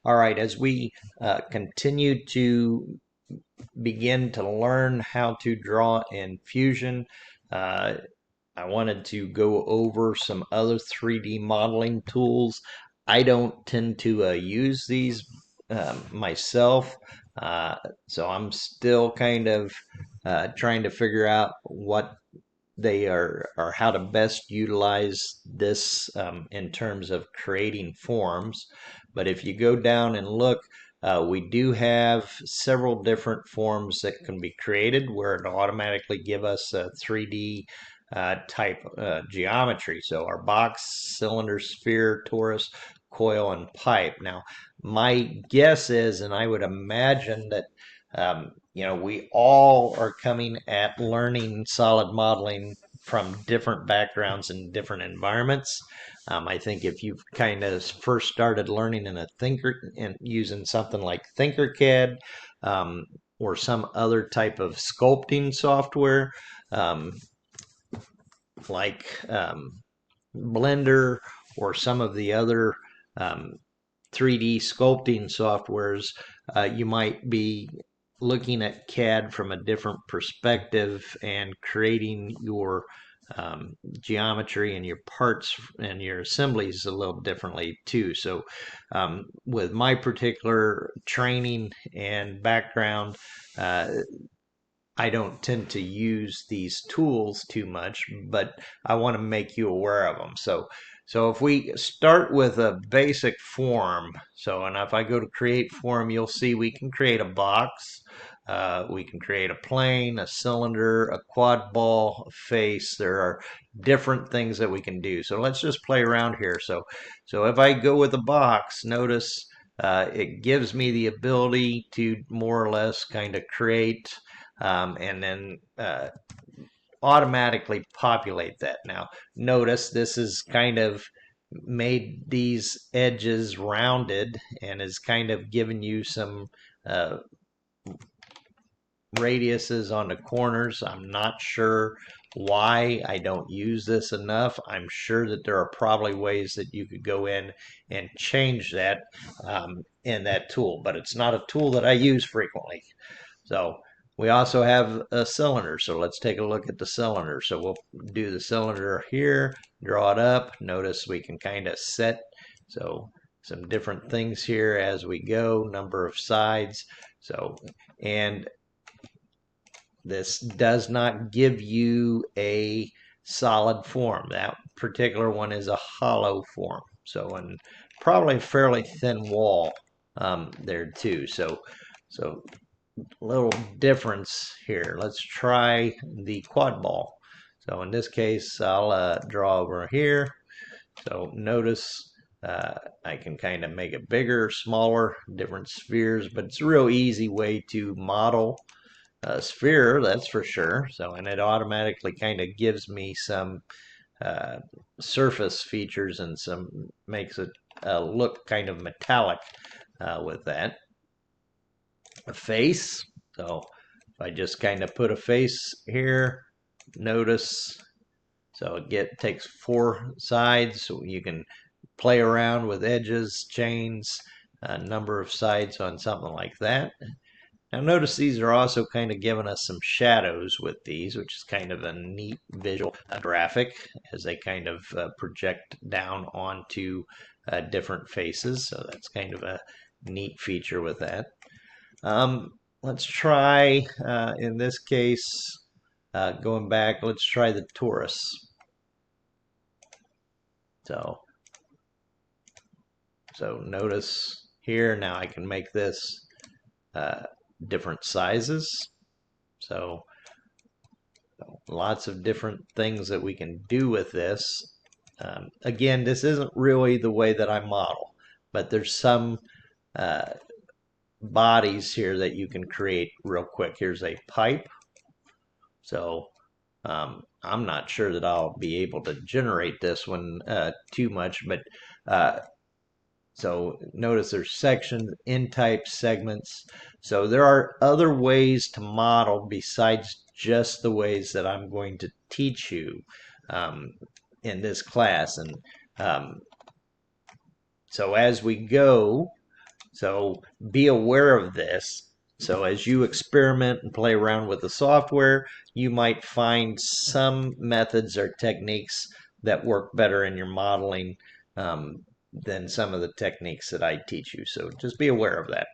All right, as we continue to begin to learn how to draw in Fusion, uh, I wanted to go over some other 3D modeling tools. I don't tend to use these myself, uh, so I'm still kind of trying to figure out what they are or how to best utilize this in terms of creating forms. But if you go down and look, we do have several different forms that can be created where it automatically give us a 3D type geometry. So our box, cylinder, sphere, torus, coil, and pipe. Now, my guess is, and I would imagine that we all are coming at learning solid modeling from different backgrounds and different environments. I think if you've kind of first started learning in a Thinker and using something like Thinkercad or some other type of sculpting software, um, like Blender or some of the other 3D sculpting softwares, you might be looking at CAD from a different perspective and creating your geometry and your parts and your assemblies a little differently too. So, with my particular training and background, uh, I don't tend to use these tools too much, but I want to make you aware of them. So if we start with a basic form, and if I go to create form, you'll see we can create a box, we can create a plane, a cylinder, a quad ball, a face. There are different things that we can do. So let's just play around here. So if I go with a box, notice it gives me the ability to more or less kind of create and then automatically populate that. Now, notice this is kind of made these edges rounded and is kind of giving you some uh, radiuses on the corners. I'm not sure why I don't use this enough. I'm sure that there are probably ways that you could go in and change that in that tool, but it's not a tool that I use frequently. So we also have a cylinder. So let's take a look at the cylinder. So we'll do the cylinder here, draw it up. Notice we can kind of set so some different things here as we go, number of sides. So, and this does not give you a solid form. That particular one is a hollow form. So, and probably a fairly thin wall there too. So little difference here. Let's try the quad ball. So in this case, I'll draw over here. So notice I can kind of make it bigger, smaller, different spheres, but it's a real easy way to model a sphere, that's for sure. So, and it automatically kind of gives me some uh, surface features and some makes it look kind of metallic with that. A face. So if I just kind of put a face here, notice, so it takes 4 sides, so you can play around with edges, chains, a number of sides on something like that. Now notice these are also kind of giving us some shadows with these, which is kind of a neat visual graphic as they kind of project down onto different faces. So that's kind of a neat feature with that. Let's try, in this case, going back, let's try the torus. So, so notice here, now I can make this different sizes. So lots of different things that we can do with this. Again, this isn't really the way that I model, but there's some bodies here that you can create real quick. Here's a pipe. So I'm not sure that I'll be able to generate this one too much, but so notice there's sections, end type, segments. So there are other ways to model besides just the ways that I'm going to teach you in this class. And so as we go, So be aware of this. So as you experiment and play around with the software, you might find some methods or techniques that work better in your modeling than some of the techniques that I teach you. So just be aware of that.